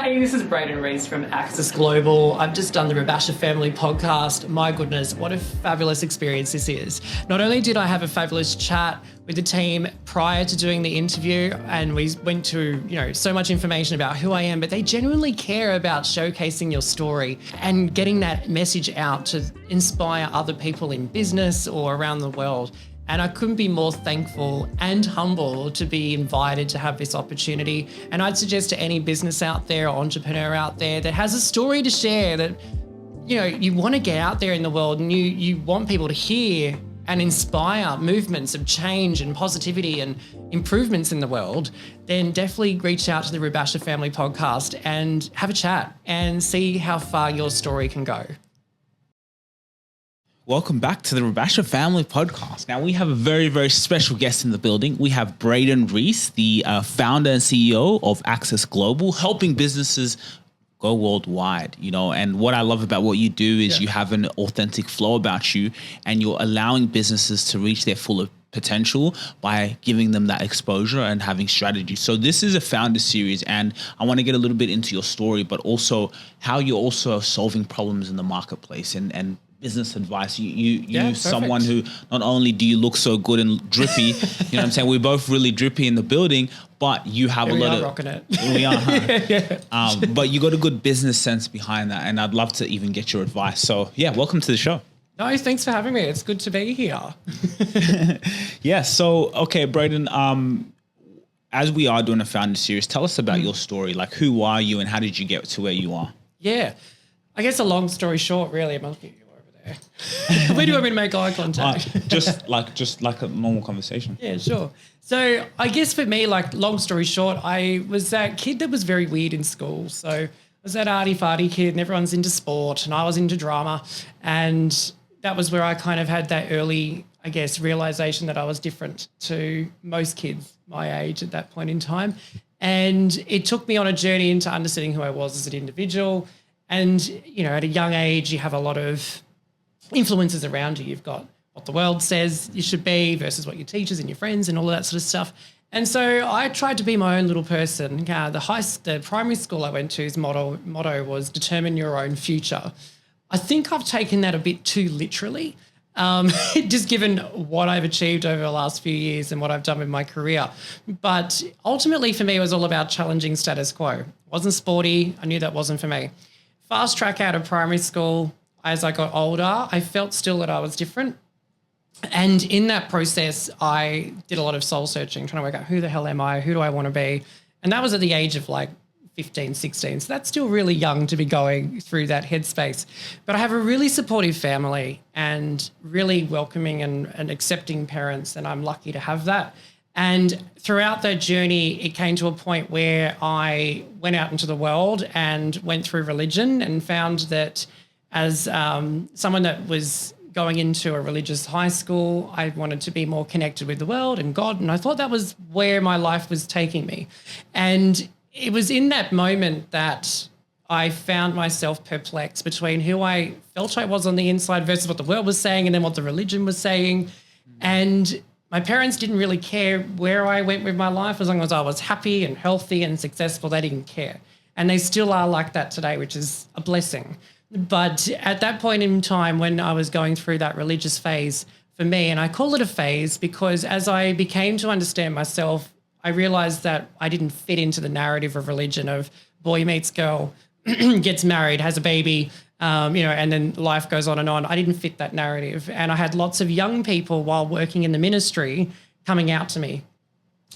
Hey, this is Braden Rhys from Access Global. I've just done the Rubasha Family podcast. My goodness, what a fabulous experience this is. Not only did I have a fabulous chat with the team prior to doing the interview, and we went to, so much information about who I am, but they genuinely care about showcasing your story and getting that message out to inspire other people in business or around the world. And I couldn't be more thankful and humble to be invited to have this opportunity. And I'd suggest to any business out there or entrepreneur out there that has a story to share that, you want to get out there in the world and you want people to hear and inspire movements of change and positivity and improvements in the world, then definitely reach out to the Rubasha Family podcast and have a chat and see how far your story can go. Welcome back to the Rubasha Family Podcast. Now we have a very, very special guest in the building. We have Braden Rhys, the founder and CEO of Access Global, helping businesses go worldwide, and what I love about what you do is you have an authentic flow about you and you're allowing businesses to reach their full potential by giving them that exposure and having strategy. So this is a founder series and I want to get a little bit into your story, but also how you're also solving problems in the marketplace and business advice. You someone who not only do you look so good and drippy, you know what I'm saying? We're both really drippy in the building, but you have a lot of rocking it. We are, huh? But you got a good business sense behind that, and I'd love to even get your advice. So welcome to the show. No, thanks for having me. It's good to be here. Yeah. So okay, Braden. As we are doing a founder series, tell us about your story. Like, who are you, and how did you get to where you are? Yeah, I guess a long story short, really. I'm looking at you over there. Where do you want me to make eye contact? Just like a normal conversation. Yeah, sure. So I guess for me, long story short, I was that kid that was very weird in school. So I was that arty-farty kid and everyone's into sport and I was into drama. And that was where I kind of had that early, I guess, realization that I was different to most kids my age at that point in time. And it took me on a journey into understanding who I was as an individual. And, at a young age, you have a lot of influences around you. You've got what the world says you should be versus what your teachers and your friends and all of that sort of stuff. And so I tried to be my own little person. The primary school I went to's motto was determine your own future. I think I've taken that a bit too literally, just given what I've achieved over the last few years and what I've done with my career. But ultimately for me, it was all about challenging status quo. It wasn't sporty. I knew that wasn't for me. Fast track out of primary school, as I got older, I felt still that I was different. And in that process, I did a lot of soul searching, trying to work out who the hell am I? Who do I want to be? And that was at the age of 15, 16. So that's still really young to be going through that headspace. But I have a really supportive family and really welcoming and accepting parents, and I'm lucky to have that. And throughout that journey, it came to a point where I went out into the world and went through religion and found that as someone that was going into a religious high school, I wanted to be more connected with the world and God. And I thought that was where my life was taking me. And it was in that moment that I found myself perplexed between who I felt I was on the inside versus what the world was saying and then what the religion was saying. And my parents didn't really care where I went with my life. As long as I was happy and healthy and successful, they didn't care. And they still are like that today, which is a blessing. But at that point in time when I was going through that religious phase for me, and I call it a phase because as I became to understand myself, I realized that I didn't fit into the narrative of religion of boy meets girl, gets married, has a baby, and then life goes on and on. I didn't fit that narrative. And I had lots of young people while working in the ministry coming out to me,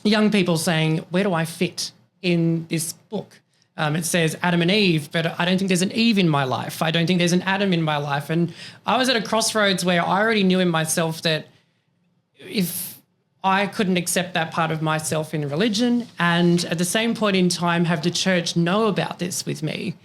young people saying, where do I fit in this book? It says Adam and Eve, but I don't think there's an Eve in my life. I don't think there's an Adam in my life. And I was at a crossroads where I already knew in myself that if I couldn't accept that part of myself in religion and at the same point in time have the church know about this with me,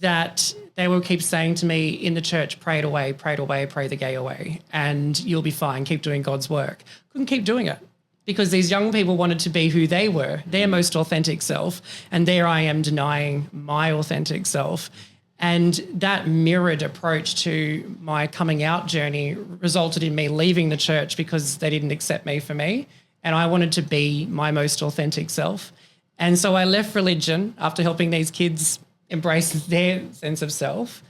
that they will keep saying to me in the church, pray it away, pray the gay away, and you'll be fine, keep doing God's work. Couldn't keep doing it. Because these young people wanted to be who they were, their most authentic self, and there I am denying my authentic self. And that mirrored approach to my coming out journey resulted in me leaving the church because they didn't accept me for me, and I wanted to be my most authentic self. And so I left religion after helping these kids embrace their sense of self,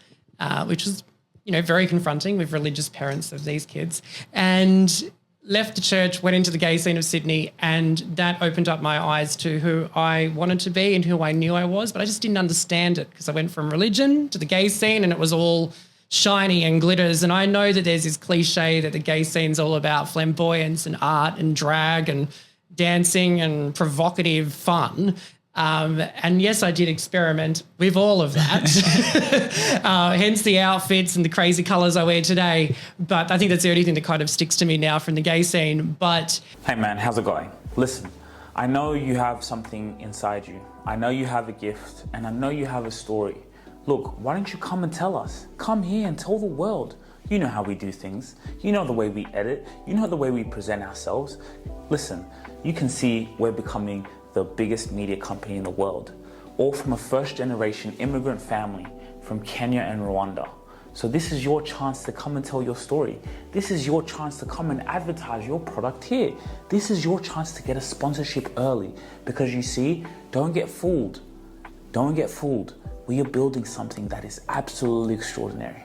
which was, very confronting with religious parents of these kids, and left the church, went into the gay scene of Sydney, and that opened up my eyes to who I wanted to be and who I knew I was, but I just didn't understand it because I went from religion to the gay scene and it was all shiny and glitters. And I know that there's this cliche that the gay scene's all about flamboyance and art and drag and dancing and provocative fun. And yes, I did experiment with all of that, hence the outfits and the crazy colours I wear today. But I think that's the only thing that kind of sticks to me now from the gay scene. But hey man, how's it going? Listen, I know you have something inside you. I know you have a gift and I know you have a story. Look, why don't you come and tell us? Come here and tell the world. You know how we do things. You know the way we edit. You know the way we present ourselves. Listen, you can see we're becoming the biggest media company in the world, all from a first-generation immigrant family from Kenya and Rwanda. So this is your chance to come and tell your story. This is your chance to come and advertise your product here. This is your chance to get a sponsorship early, because you see, don't get fooled. Don't get fooled. We are building something that is absolutely extraordinary.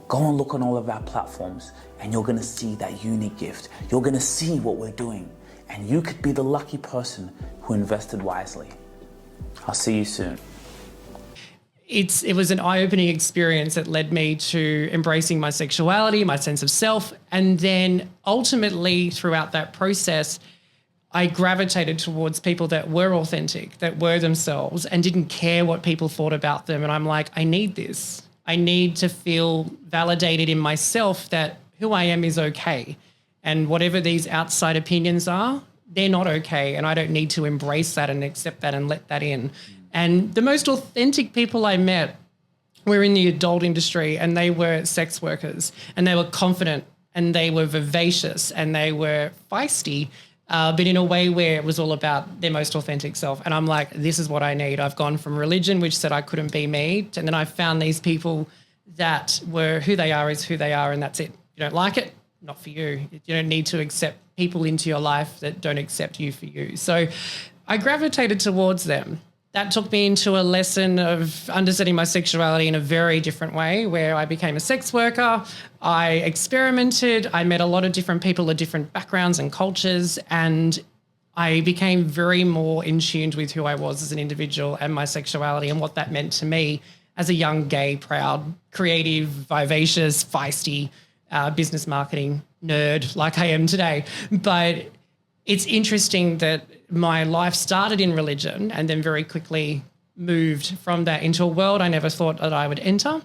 Go and look on all of our platforms and you're gonna see that unique gift. You're gonna see what we're doing. And you could be the lucky person who invested wisely. I'll see you soon. It was an eye-opening experience that led me to embracing my sexuality, my sense of self. And then ultimately throughout that process, I gravitated towards people that were authentic, that were themselves and didn't care what people thought about them. And I'm like, I need this. I need to feel validated in myself that who I am is okay. And whatever these outside opinions are, they're not okay. And I don't need to embrace that and accept that and let that in. And the most authentic people I met were in the adult industry, and they were sex workers, and they were confident and they were vivacious and they were feisty, but in a way where it was all about their most authentic self. And I'm like, this is what I need. I've gone from religion, which said I couldn't be me, and then I found these people that were who they are is who they are, and that's it. You don't like it? Not for you. You don't need to accept people into your life that don't accept you for you. So I gravitated towards them. That took me into a lesson of understanding my sexuality in a very different way, where I became a sex worker. I experimented. I met a lot of different people of different backgrounds and cultures, and I became very more in tune with who I was as an individual and my sexuality and what that meant to me as a young, gay, proud, creative, vivacious, feisty, business marketing nerd like I am today. But it's interesting that my life started in religion and then very quickly moved from that into a world I never thought that I would enter,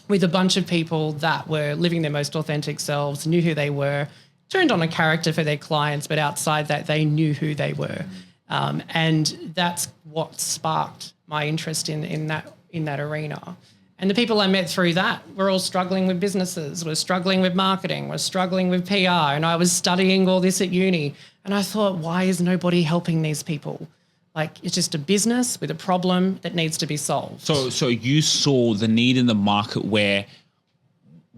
with a bunch of people that were living their most authentic selves, knew who they were, turned on a character for their clients, but outside that they knew who they were. And that's what sparked my interest in that arena. And the people I met through that were all struggling with businesses, were struggling with marketing, were struggling with PR. And I was studying all this at uni. And I thought, why is nobody helping these people? Like, it's just a business with a problem that needs to be solved. So you saw the need in the market where,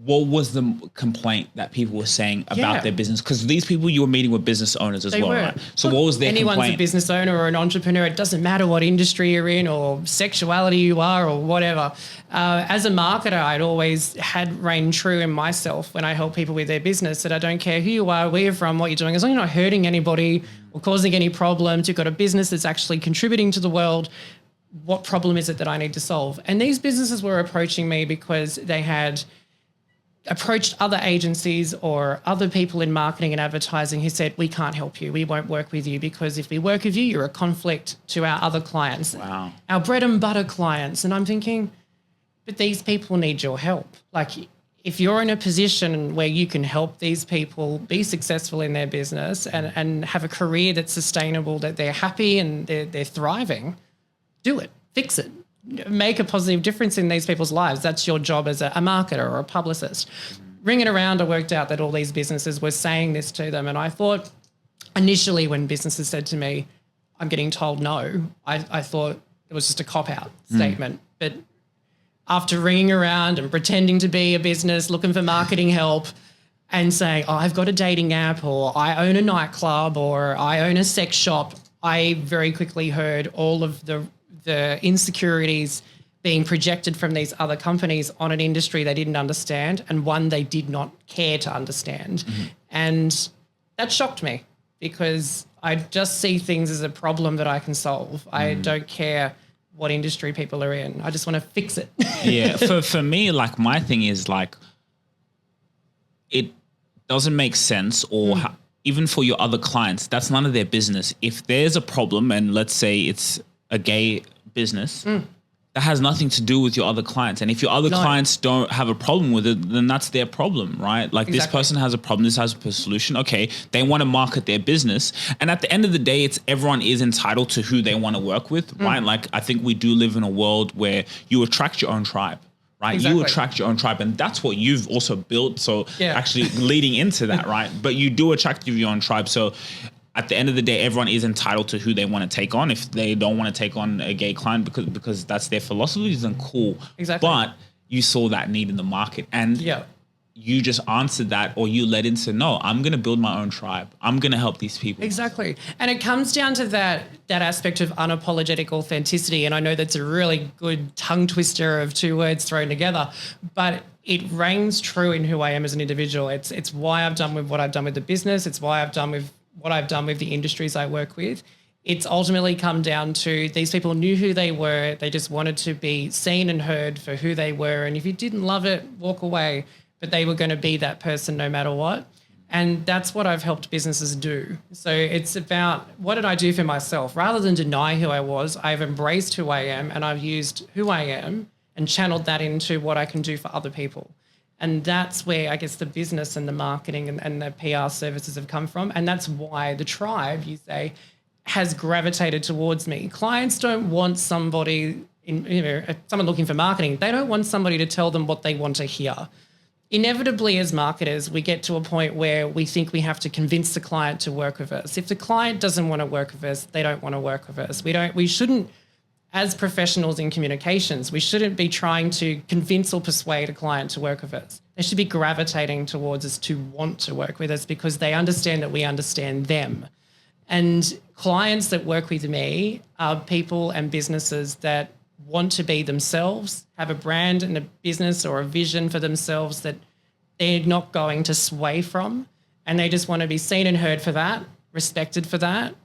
what was the complaint that people were saying about their business? Because these people you were meeting were business owners as well, right? So what was their complaint? Anyone's a business owner or an entrepreneur. It doesn't matter what industry you're in or sexuality you are or whatever. As a marketer, I'd always had reigned true in myself when I help people with their business, that I don't care who you are, where you're from, what you're doing, as long as you're not hurting anybody or causing any problems, you've got a business that's actually contributing to the world, what problem is it that I need to solve? And these businesses were approaching me because they had approached other agencies or other people in marketing and advertising who said, we can't help you. We won't work with you because if we work with you, you're a conflict to our other clients, our bread and butter clients. And I'm thinking, but these people need your help. Like, if you're in a position where you can help these people be successful in their business and have a career that's sustainable, that they're happy and they're thriving, do it, fix it. Make a positive difference in these people's lives. That's your job as a marketer or a publicist. Ring it around, I worked out that all these businesses were saying this to them. And I thought initially when businesses said to me, I'm getting told no, I thought it was just a cop-out statement. But after ringing around and pretending to be a business, looking for marketing help and saying, oh, I've got a dating app, or I own a nightclub, or I own a sex shop, I very quickly heard all of the insecurities being projected from these other companies on an industry they didn't understand and one they did not care to understand. And that shocked me because I just see things as a problem that I can solve. I don't care what industry people are in. I just want to fix it. Yeah. For me, like my thing is like, it doesn't make sense or even for your other clients, that's none of their business. If there's a problem and let's say it's a gay business, that has nothing to do with your other clients. And if your other clients don't have a problem with it, then that's their problem, right? Like this person has a problem, this has a solution. Okay, they want to market their business. And at the end of the day, it's everyone is entitled to who they want to work with, right? Like I think we do live in a world where you attract your own tribe. Right. You attract your own tribe, and that's what you've also built. So actually leading into that, right? But you do attract your own tribe. So at the end of the day, everyone is entitled to who they want to take on. If they don't want to take on a gay client because that's their philosophy, then cool. Exactly. But you saw that need in the market, and you just answered that, or you led into, no, I'm going to build my own tribe. I'm going to help these people. Exactly. And it comes down to that aspect of unapologetic authenticity. And I know that's a really good tongue twister of two words thrown together, but it reigns true in who I am as an individual. It's why I've done with what I've done with the business. It's why I've done with what I've done with the industries I work with. It's ultimately come down to these people knew who they were. They just wanted to be seen and heard for who they were. And if you didn't love it, walk away. But they were going to be that person no matter what. And that's what I've helped businesses do. So it's about what did I do for myself? Rather than deny who I was, I've embraced who I am and I've used who I am and channeled that into what I can do for other people. And that's where I guess the business and the marketing and the PR services have come from. And that's why the tribe, you say, has gravitated towards me. Clients don't want somebody, someone looking for marketing. They don't want somebody to tell them what they want to hear. Inevitably, as marketers, we get to a point where we think we have to convince the client to work with us. If the client doesn't want to work with us, they don't want to work with us. We shouldn't, as professionals in communications, we shouldn't be trying to convince or persuade a client to work with us. They should be gravitating towards us to want to work with us because they understand that we understand them. And clients that work with me are people and businesses that want to be themselves, have a brand and a business or a vision for themselves that they're not going to sway from, and they just want to be seen and heard for that, respected for that,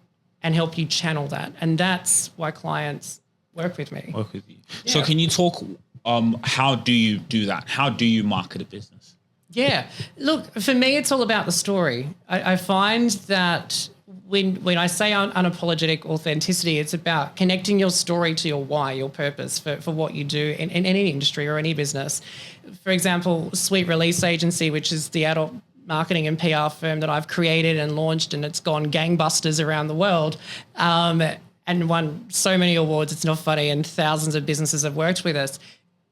and help you channel that. And that's why clients work with me. Work with you. Yeah. So can you talk, how do you do that? How do you market a business? Yeah. Look, for me, it's all about the story. I find that when I say unapologetic authenticity, it's about connecting your story to your why, your purpose for what you do in any industry or any business. For example, Sweet Release Agency, which is the adult marketing and PR firm that I've created and launched, and it's gone gangbusters around the world and won so many awards, it's not funny, and thousands of businesses have worked with us.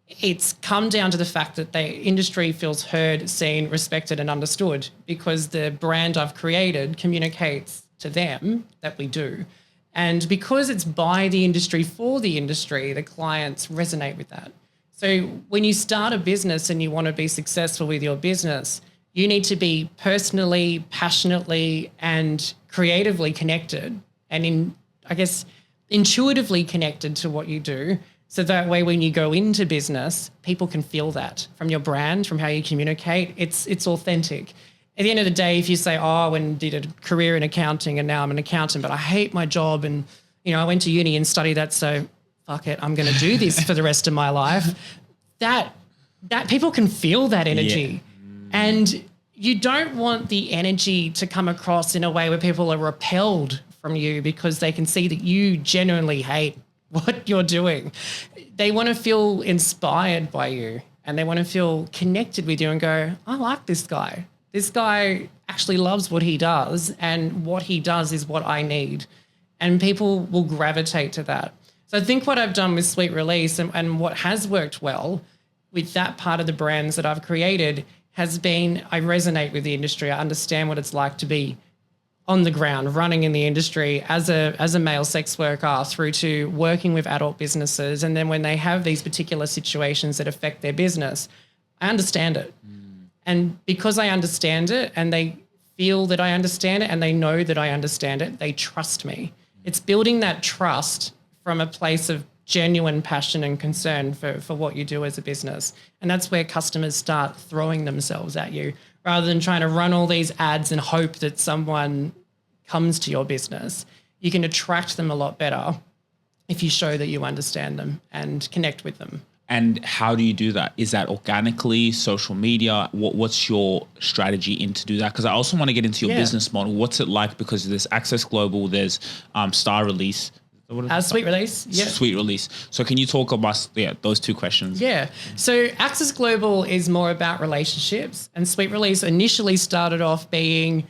It's come down to the fact that the industry feels heard, seen, respected, and understood because the brand I've created communicates to them that we do. And because it's by the industry for the industry, the clients resonate with that. So when you start a business and you want to be successful with your business, you need to be personally, passionately, and creatively connected and intuitively connected to what you do. So that way, when you go into business, people can feel that from your brand, from how you communicate. It's authentic. At the end of the day, if you say, oh, I went and did a career in accounting and now I'm an accountant, but I hate my job and, I went to uni and studied that, so fuck it, I'm going to do this for the rest of my life. That people can feel that energy. Yeah. And you don't want the energy to come across in a way where people are repelled from you because they can see that you genuinely hate what you're doing. They want to feel inspired by you and they want to feel connected with you and go, I like this guy. This guy actually loves what he does and what he does is what I need. And people will gravitate to that. So I think what I've done with Sweet Release and what has worked well with that part of the brands that I've created has been I resonate with the industry. I understand what it's like to be on the ground, running in the industry as a male sex worker through to working with adult businesses. And then when they have these particular situations that affect their business, I understand it. And because I understand it and they feel that I understand it and they know that I understand it, they trust me. It's building that trust from a place of genuine passion and concern for what you do as a business. And that's where customers start throwing themselves at you rather than trying to run all these ads and hope that someone comes to your business. You can attract them a lot better if you show that you understand them and connect with them. And how do you do that? Is that organically, social media? What's your strategy into do that? Because I also want to get into your business model. What's it like? Because there's Access Global, there's Star Release. Sweet Release. Yeah. Sweet Release. So can you talk about those two questions? Yeah. So Access Global is more about relationships, and Sweet Release initially started off being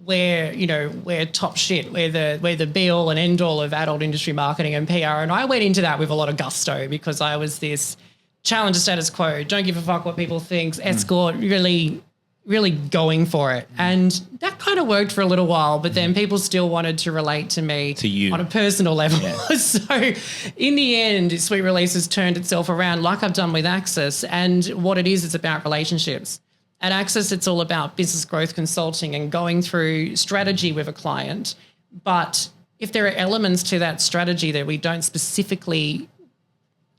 we're top shit. We're the be all and end all of adult industry marketing and PR. And I went into that with a lot of gusto because I was this challenge the status quo, don't give a fuck what people think, escort, really, really going for it. And that kind of worked for a little while, but then people still wanted to relate to me on a personal level. Yeah. So in the end, Sweet Release has turned itself around like I've done with Access. And what it is, it's about relationships. At Access, it's all about business growth consulting and going through strategy with a client. But if there are elements to that strategy that we don't specifically,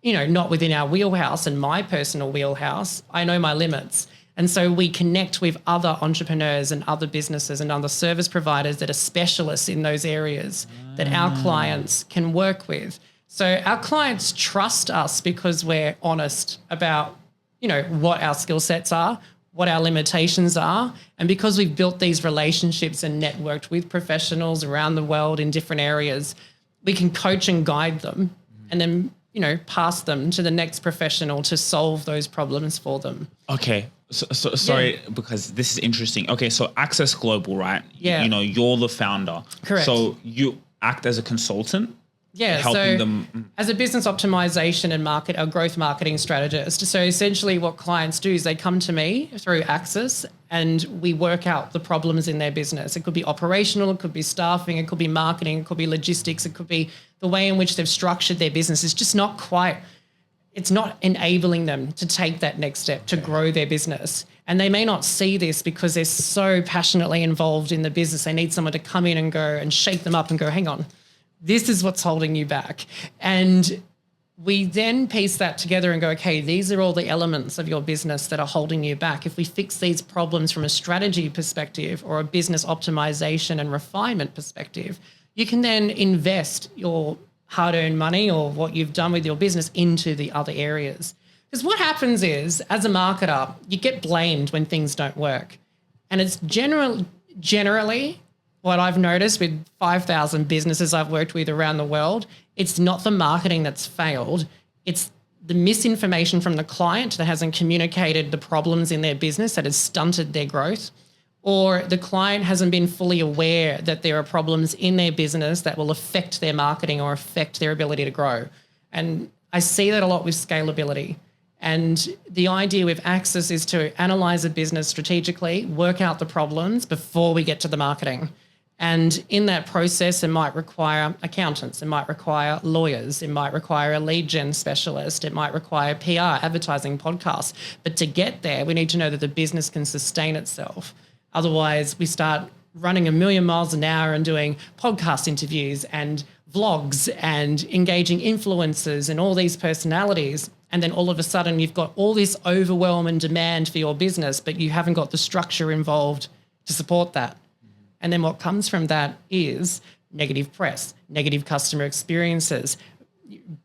not within our wheelhouse and my personal wheelhouse, I know my limits. And so we connect with other entrepreneurs and other businesses and other service providers that are specialists in those areas that our clients can work with. So our clients trust us because we're honest about, what our skill sets are, what our limitations are. And because we've built these relationships and networked with professionals around the world in different areas, we can coach and guide them and then, pass them to the next professional to solve those problems for them. Okay. So sorry, because this is interesting. Okay. So Access Global, right? Yeah. You're the founder. Correct. So you act as a consultant. Yeah, helping so them as a business optimization and a growth marketing strategist. So essentially what clients do is they come to me through Access and we work out the problems in their business. It could be operational, it could be staffing, it could be marketing, it could be logistics, it could be the way in which they've structured their business. It's just it's not enabling them to take that next step to grow their business. And they may not see this because they're so passionately involved in the business. They need someone to come in and go and shake them up and go, hang on, this is what's holding you back. And we then piece that together and go, okay, these are all the elements of your business that are holding you back. If we fix these problems from a strategy perspective or a business optimization and refinement perspective, you can then invest your hard-earned money or what you've done with your business into the other areas. Because what happens is, as a marketer, you get blamed when things don't work. And it's generally what I've noticed with 5,000 businesses I've worked with around the world, it's not the marketing that's failed. It's the misinformation from the client that hasn't communicated the problems in their business that has stunted their growth, or the client hasn't been fully aware that there are problems in their business that will affect their marketing or affect their ability to grow. And I see that a lot with scalability. And the idea with Access is to analyze a business strategically, work out the problems before we get to the marketing. And in that process, it might require accountants, it might require lawyers, it might require a lead gen specialist, it might require PR, advertising, podcasts. But to get there, we need to know that the business can sustain itself. Otherwise, we start running a million miles an hour and doing podcast interviews and vlogs and engaging influencers and all these personalities. And then all of a sudden, you've got all this overwhelm and demand for your business, but you haven't got the structure involved to support that. And then what comes from that is negative press, negative customer experiences,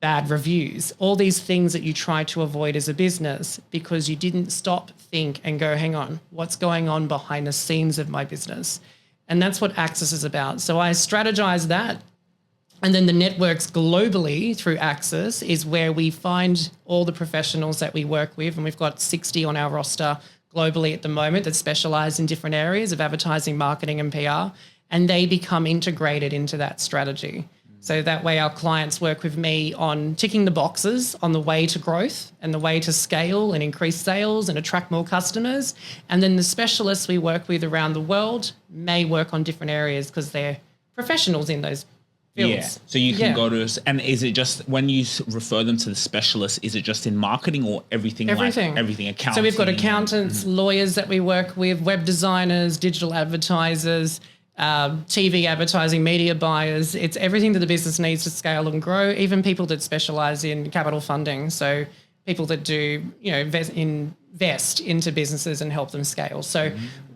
bad reviews, all these things that you try to avoid as a business because you didn't stop, think and go, hang on, what's going on behind the scenes of my business? And that's what Access is about. So I strategize that. And then the networks globally through Access is where we find all the professionals that we work with. And we've got 60 on our roster globally at the moment that specialize in different areas of advertising, marketing and PR, and they become integrated into that strategy. So that way our clients work with me on ticking the boxes on the way to growth and the way to scale and increase sales and attract more customers. And then the specialists we work with around the world may work on different areas because they're professionals in those fields. Yeah. So you can go to, and is it just when you refer them to the specialist, is it just in marketing or everything? Everything. Like everything, accounting? So we've got accountants, lawyers that we work with, web designers, digital advertisers, TV advertising, media buyers. It's everything that the business needs to scale and grow, even people that specialize in capital funding. So people that do, invest into businesses and help them scale. So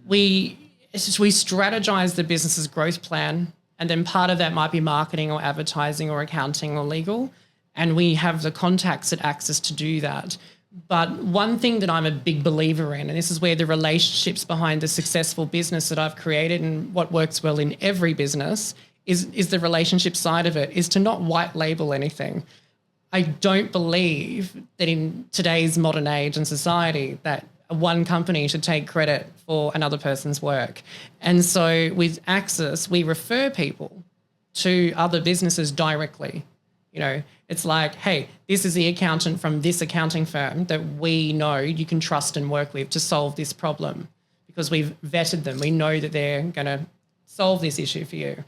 we strategize the business's growth plan, and then part of that might be marketing or advertising or accounting or legal. And we have the contacts at Access to do that. But one thing that I'm a big believer in, and this is where the relationships behind the successful business that I've created and what works well in every business is the relationship side of it, is to not white label anything. I don't believe that in today's modern age and society that one company should take credit for another person's work. And so with Access, we refer people to other businesses directly. It's like, hey, this is the accountant from this accounting firm that we know you can trust and work with to solve this problem because we've vetted them. We know that they're going to solve this issue for you.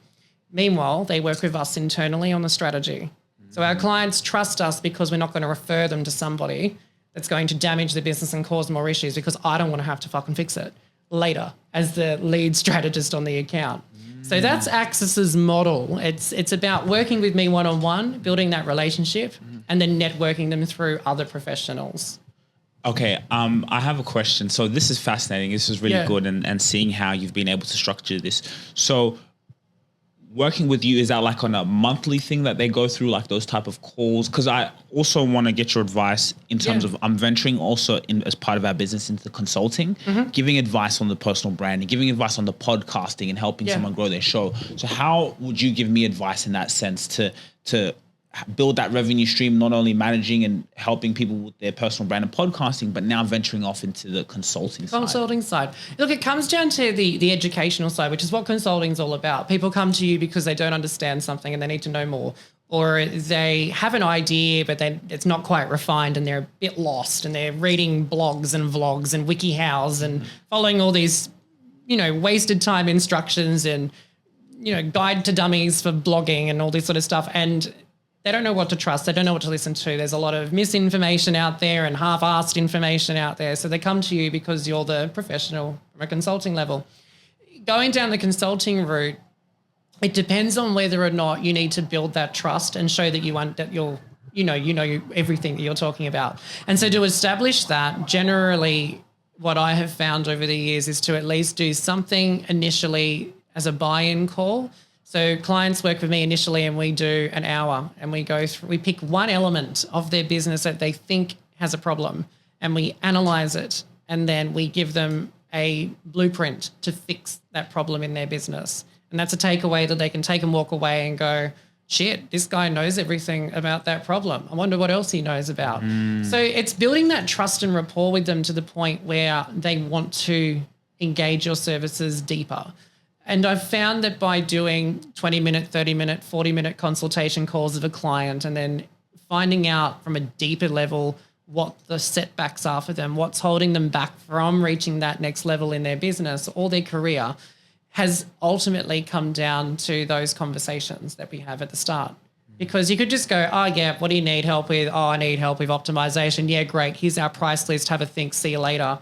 Meanwhile, they work with us internally on the strategy. So our clients trust us because we're not going to refer them to somebody that's going to damage the business and cause more issues, because I don't want to have to fucking fix it later as the lead strategist on the account. So that's Access's model. It's about working with me one-on-one, building that relationship, and then networking them through other professionals. Okay, I have a question. So this is fascinating. This is really good, and seeing how you've been able to structure this. So working with you, is that like on a monthly thing that they go through, like those type of calls? Because I also want to get your advice in terms of, I'm venturing also in as part of our business into consulting, giving advice on the personal branding, giving advice on the podcasting and helping someone grow their show. So how would you give me advice in that sense to build that revenue stream, not only managing and helping people with their personal brand and podcasting, but now venturing off into the consulting side? Look, it comes down to the educational side, which is what consulting is all about. People come to you because they don't understand something and they need to know more, or they have an idea, but it's not quite refined and they're a bit lost, and they're reading blogs and vlogs and WikiHows and following all these, wasted time instructions and, guide to dummies for blogging and all this sort of stuff. And they don't know what to trust. They don't know what to listen to. There's a lot of misinformation out there and half-assed information out there. So they come to you because you're the professional from a consulting level. Going down the consulting route, it depends on whether or not you need to build that trust and show that you know everything that you're talking about. And so to establish that, generally what I have found over the years is to at least do something initially as a buy-in call. So clients work with me initially and we do an hour and we go through, we pick one element of their business that they think has a problem and we analyze it, and then we give them a blueprint to fix that problem in their business. And that's a takeaway that they can take and walk away and go, shit, this guy knows everything about that problem. I wonder what else he knows about. So it's building that trust and rapport with them to the point where they want to engage your services deeper. And I've found that by doing 20-minute, 30-minute, 40-minute consultation calls of a client and then finding out from a deeper level what the setbacks are for them, what's holding them back from reaching that next level in their business or their career, has ultimately come down to those conversations that we have at the start. Because you could just go, oh, yeah, what do you need help with? Oh, I need help with optimization. Yeah, great. Here's our price list. Have a think. See you later.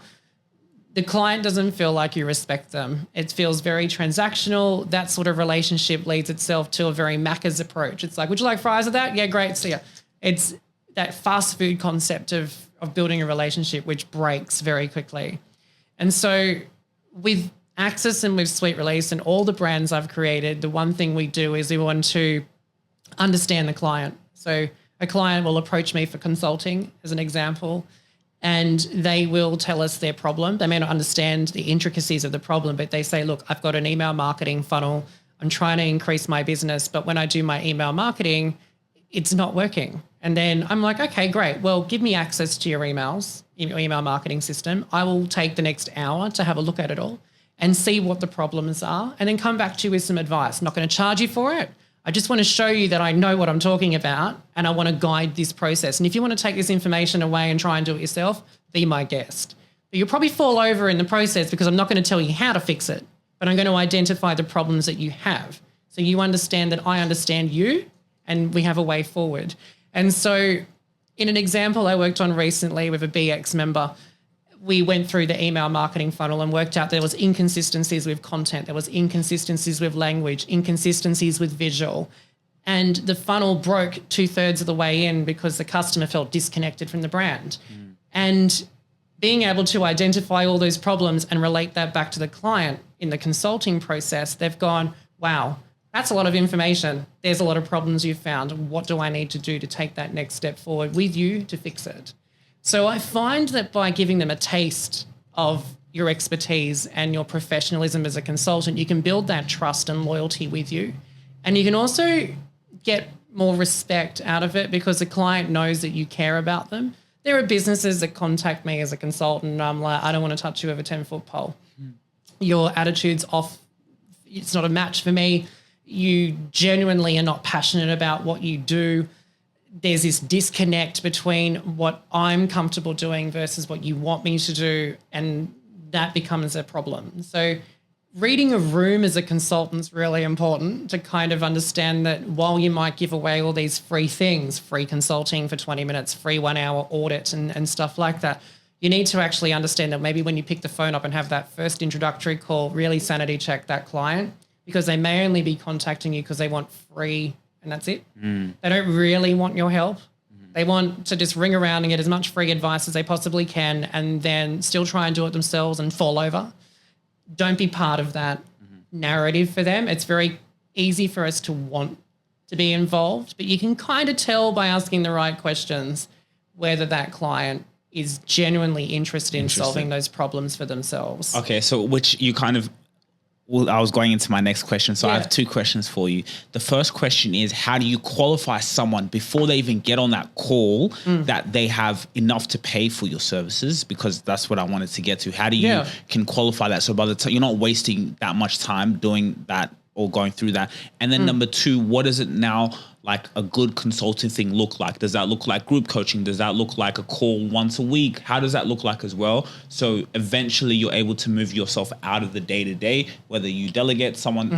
The client doesn't feel like you respect them. It feels very transactional. That sort of relationship leads itself to a very Macca's approach. It's like, would you like fries with that? Yeah, great. See ya. It's that fast food concept of building a relationship, which breaks very quickly. And so with Access and with Sweet Release and all the brands I've created, the one thing we do is we want to understand the client. So a client will approach me for consulting, as an example, and they will tell us their problem. They may not understand the intricacies of the problem, but they say, look, I've got an email marketing funnel. I'm trying to increase my business, but when I do my email marketing, it's not working. And then I'm like, okay, great. Well, give me access to your emails, your email marketing system. I will take the next hour to have a look at it all and see what the problems are, and then come back to you with some advice. I'm not going to charge you for it. I just want to show you that I know what I'm talking about and I want to guide this process. And if you want to take this information away and try and do it yourself, be my guest. But you'll probably fall over in the process because I'm not going to tell you how to fix it, but I'm going to identify the problems that you have. So you understand that I understand you and we have a way forward. And so in an example I worked on recently with a BX member, we went through the email marketing funnel and worked out there was inconsistencies with content, there was inconsistencies with language, inconsistencies with visual. And the funnel broke 2/3 of the way in because the customer felt disconnected from the brand. And being able to identify all those problems and relate that back to the client in the consulting process, they've gone, wow, that's a lot of information. There's a lot of problems you've found. What do I need to do to take that next step forward with you to fix it? So I find that by giving them a taste of your expertise and your professionalism as a consultant, you can build that trust and loyalty with you. And you can also get more respect out of it because the client knows that you care about them. There are businesses that contact me as a consultant and I'm like, I don't want to touch you with a 10-foot pole. Your attitude's off. It's not a match for me. You genuinely are not passionate about what you do. There's this disconnect between what I'm comfortable doing versus what you want me to do, and that becomes a problem. So reading a room as a consultant is really important to kind of understand that while you might give away all these free things, free consulting for 20 minutes, free 1 hour audit and stuff like that, you need to actually understand that maybe when you pick the phone up and have that first introductory call, really sanity check that client, because they may only be contacting you because they want free and that's it. They don't really want your help. They want to just ring around and get as much free advice as they possibly can and then still try and do it themselves and fall over. Don't be part of that narrative for them. It's very easy for us to want to be involved, but you can kind of tell by asking the right questions whether that client is genuinely interested in solving those problems for themselves. Okay, so which you kind of, well, I was going into my next question. So I have 2 questions for you. The first question is, how do you qualify someone before they even get on that call that they have enough to pay for your services? Because that's what I wanted to get to. How do you can qualify that? So by the time you're not wasting that much time doing that or going through that. And then number 2, what does it now like a good consulting thing look like? Does that look like group coaching? Does that look like a call once a week? How does that look like as well? So eventually you're able to move yourself out of the day-to-day, whether you delegate someone,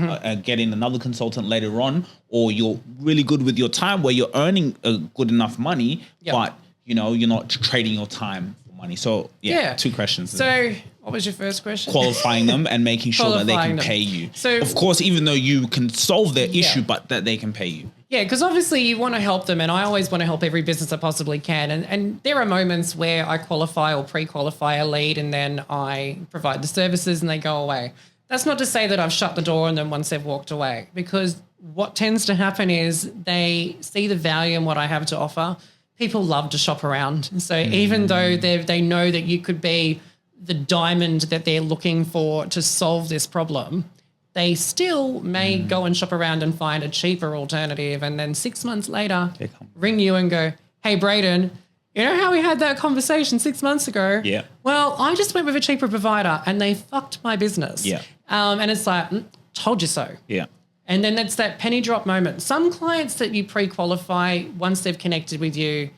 get in another consultant later on, or you're really good with your time where you're earning a good enough money, but you know, you're not trading your time for money. So 2 questions. So what was your first question? Qualifying them and making sure that they can pay you. So of course, even though you can solve their issue, but that they can pay you. Yeah, because obviously you want to help them, and I always want to help every business I possibly can. And there are moments where I qualify or pre-qualify a lead and then I provide the services and they go away. That's not to say that I've shut the door on them once they've walked away, because what tends to happen is they see the value in what I have to offer. People love to shop around. So even though they know that you could be the diamond that they're looking for to solve this problem, they still may go and shop around and find a cheaper alternative, and then 6 months later ring you and go, hey, Braden, you know how we had that conversation 6 months ago? Yeah. Well, I just went with a cheaper provider and they fucked my business. Yeah. And it's like, told you so. Yeah. And then that's that penny drop moment. Some clients that you pre-qualify, once they've connected with you,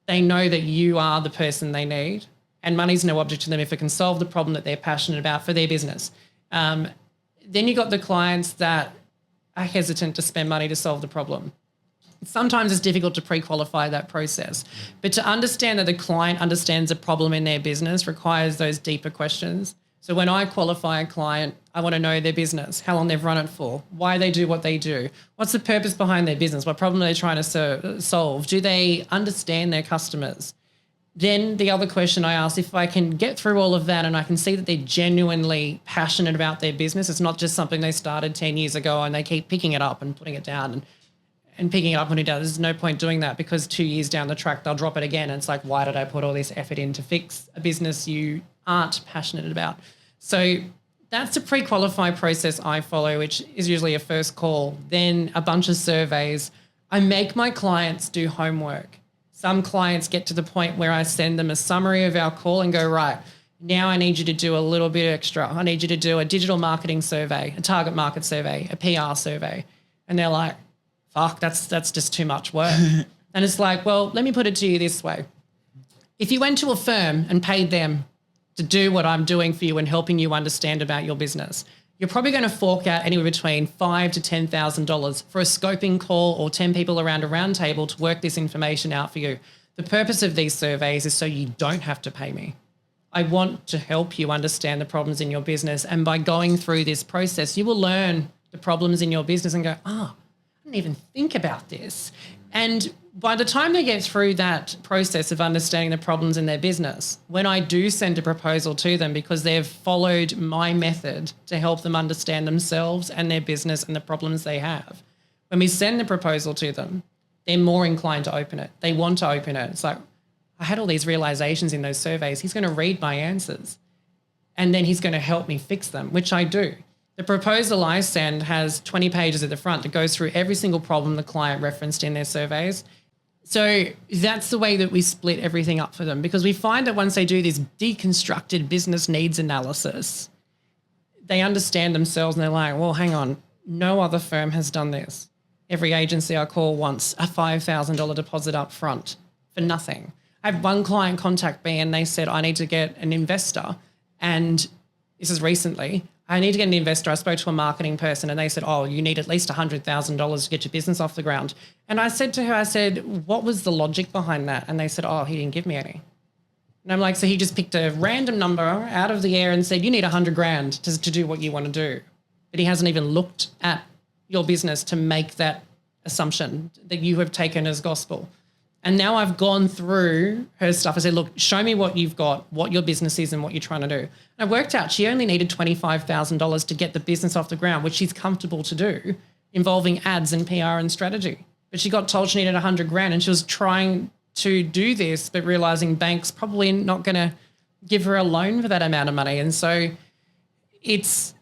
they know that you are the person they need, and money's no object to them if it can solve the problem that they're passionate about for their business. Then you got the clients that are hesitant to spend money to solve the problem. Sometimes it's difficult to pre-qualify that process, but to understand that the client understands a problem in their business requires those deeper questions. So when I qualify a client, I want to know their business, how long they've run it for, why they do what they do, what's the purpose behind their business, what problem are they trying to solve, do they understand their customers? Then the other question I ask, if I can get through all of that and I can see that they're genuinely passionate about their business, it's not just something they started 10 years ago and they keep picking it up and putting it down and picking it up when it does. There's no point doing that, because 2 years down the track, they'll drop it again. And it's like, why did I put all this effort in to fix a business you aren't passionate about? So that's a pre-qualify process I follow, which is usually a first call, then a bunch of surveys. I make my clients do homework. Some clients get to the point where I send them a summary of our call and go, right, now I need you to do a little bit extra. I need you to do a digital marketing survey, a target market survey, a PR survey. And they're like, fuck, that's just too much work. And it's like, well, let me put it to you this way. If you went to a firm and paid them to do what I'm doing for you and helping you understand about your business, you're probably going to fork out anywhere between $5,000 to $10,000 for a scoping call or 10 people around a round table to work this information out for you. The purpose of these surveys is so you don't have to pay me. I want to help you understand the problems in your business. And by going through this process, you will learn the problems in your business and go, I didn't even think about this. And by the time they get through that process of understanding the problems in their business, when I do send a proposal to them because they've followed my method to help them understand themselves and their business and the problems they have, when we send the proposal to them, they're more inclined to open it. They want to open it. It's like, I had all these realizations in those surveys. He's going to read my answers and then he's going to help me fix them, which I do. The proposal I send has 20 pages at the front that goes through every single problem the client referenced in their surveys. So that's the way that we split everything up for them, because we find that once they do this deconstructed business needs analysis, they understand themselves and they're like, well, hang on, no other firm has done this. Every agency I call wants a $5,000 deposit up front for nothing. I had one client contact me and they said, I need to get an investor. And this is recently, I need to get an investor. I spoke to a marketing person and they said, oh, you need at least $100,000 to get your business off the ground. And I said to her, what was the logic behind that? And they said, oh, he didn't give me any. And I'm like, so he just picked a random number out of the air and said, you need $100,000 to do what you want to do. But he hasn't even looked at your business to make that assumption that you have taken as gospel. And now I've gone through her stuff. I said, look, show me what you've got, what your business is and what you're trying to do. And I worked out she only needed $25,000 to get the business off the ground, which she's comfortable to do, involving ads and PR and strategy. But she got told she needed $100,000 and she was trying to do this, but realizing banks probably not going to give her a loan for that amount of money. And so it's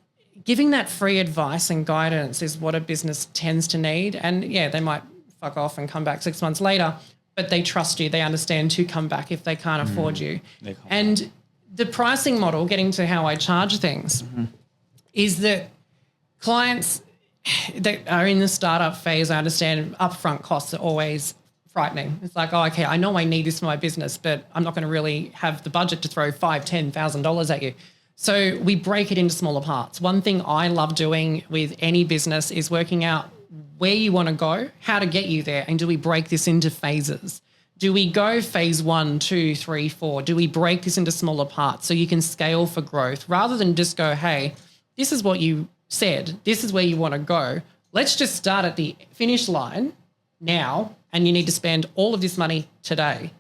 giving that free advice and guidance is what a business tends to need. And yeah, they might fuck off and come back 6 months later, but they trust you. They understand to come back if they can't afford you. And the pricing model, getting to how I charge things, is that clients that are in the startup phase, I understand upfront costs are always frightening. It's like, oh, okay, I know I need this for my business, but I'm not going to really have the budget to throw $5,000, $10,000 at you. So we break it into smaller parts. One thing I love doing with any business is working out where you want to go, how to get you there, and do we break this into phases? Do we go phase 1, 2, 3, 4? Do we break this into smaller parts so you can scale for growth rather than just go, hey, this is what you said, this is where you want to go. Let's just start at the finish line now and you need to spend all of this money today.